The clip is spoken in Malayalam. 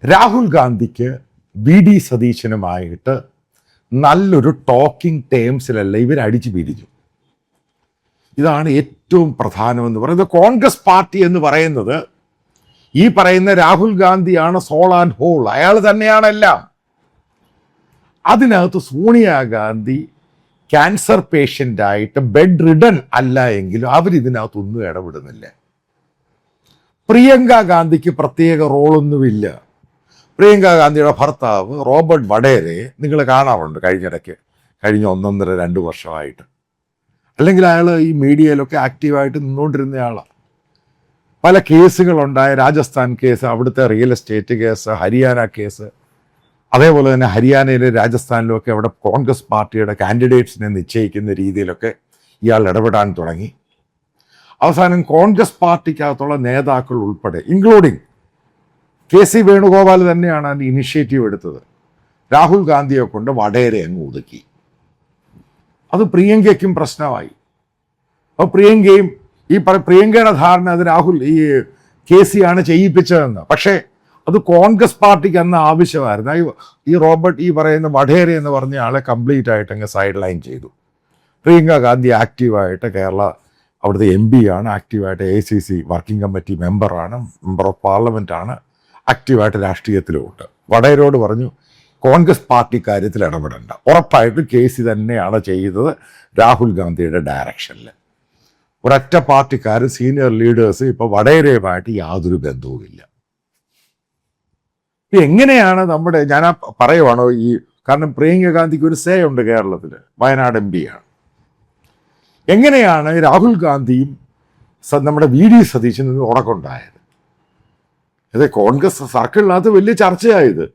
രാഹുൽ ഗാന്ധിക്ക് VD സതീശനുമായിട്ട് നല്ലൊരു ടോക്കിംഗ് ടേംസിലല്ല ഇവരടിച്ചു പിരിഞ്ഞു. ഇതാണ് ഏറ്റവും പ്രധാനമെന്ന് പറയുന്നത്. കോൺഗ്രസ് പാർട്ടി എന്ന് പറയുന്നത് ഈ പറയുന്ന രാഹുൽ ഗാന്ധിയാണ് സോൾ ആൻഡ് ഹോൾ, അയാൾ തന്നെയാണെല്ലാം. അതിനകത്ത് സോണിയാഗാന്ധി ക്യാൻസർ പേഷ്യൻ്റായിട്ട് ബെഡ് റിഡൻ അല്ല എങ്കിലും അവരിതിനകത്തൊന്നും ഇടപെടുന്നില്ല. പ്രിയങ്ക ഗാന്ധിക്ക് പ്രത്യേക റോളൊന്നുമില്ല. പ്രിയങ്ക ഗാന്ധിയുടെ ഭർത്താവ് റോബർട്ട് വഡേരെ നിങ്ങൾ കാണാറുണ്ട് കഴിഞ്ഞ 1.5-2 വർഷമായിട്ട്. അല്ലെങ്കിൽ അയാൾ ഈ മീഡിയയിലൊക്കെ ആക്റ്റീവായിട്ട് നിന്നുകൊണ്ടിരുന്നയാളാണ്. പല കേസുകളുണ്ടായ, രാജസ്ഥാൻ കേസ്, അവിടുത്തെ real estate case, Haryana case, അതേപോലെ തന്നെ ഹരിയാനയിലും രാജസ്ഥാനിലും ഒക്കെ അവിടെ കോൺഗ്രസ് പാർട്ടിയുടെ കാൻഡിഡേറ്റ്സിനെ നിശ്ചയിക്കുന്ന രീതിയിലൊക്കെ ഇയാൾ ഇടപെടാൻ തുടങ്ങി. അവസാനം കോൺഗ്രസ് പാർട്ടിക്കകത്തുള്ള നേതാക്കൾ ഉൾപ്പെടെ, ഇൻക്ലൂഡിങ് KC വേണുഗോപാൽ തന്നെയാണ് അതിൻ്റെ ഇനിഷ്യേറ്റീവ് എടുത്തത്. രാഹുൽ ഗാന്ധിയെ കൊണ്ട് വടേരെ അങ്ങ് ഒതുക്കി. അത് പ്രിയങ്കയ്ക്കും പ്രശ്നമായി. അപ്പോൾ പ്രിയങ്കയുടെ ധാരണ അത് KC ആണ് ചെയ്യിപ്പിച്ചതെന്ന്. പക്ഷേ അത് കോൺഗ്രസ് പാർട്ടിക്ക് അന്ന് ആവശ്യമായിരുന്നു. ഈ റോബർട്ട് പറയുന്ന വടേരെ എന്ന് പറഞ്ഞ ആളെ കംപ്ലീറ്റ് ആയിട്ട് അങ്ങ് സൈഡ് ലൈൻ ചെയ്തു. പ്രിയങ്ക ഗാന്ധി ആക്റ്റീവായിട്ട് അവിടുത്തെ MP ആണ്, ആക്റ്റീവായിട്ട് ACC working committee member of parliament ആണ്, ആക്റ്റീവായിട്ട് രാഷ്ട്രീയത്തിലുമുണ്ട്. വടേരോട് പറഞ്ഞു കോൺഗ്രസ് പാർട്ടി കാര്യത്തിൽ ഇടപെടേണ്ട, ഉറപ്പായിട്ടും KC തന്നെയാണ് ചെയ്തത് രാഹുൽ ഗാന്ധിയുടെ ഡയറക്ഷനിൽ. ഒരൊറ്റ പാർട്ടിക്കാർ സീനിയർ ലീഡേഴ്സ് ഇപ്പോൾ വടേരയുമായിട്ട് യാതൊരു ബന്ധവുമില്ല. എങ്ങനെയാണ് ഞാൻ പറയുവാണോ കാരണം പ്രിയങ്ക ഗാന്ധിക്ക് ഒരു സേ ഉണ്ട് കേരളത്തിൽ, വയനാട് MP ആണ്. എങ്ങനെയാണ് രാഹുൽ ഗാന്ധിയും നമ്മുടെ VD സതീശനും ഉടക്കുണ്ടായത്? കോൺഗ്രസ് സർക്കിളിനകത്ത് വലിയ ചർച്ചയായത്.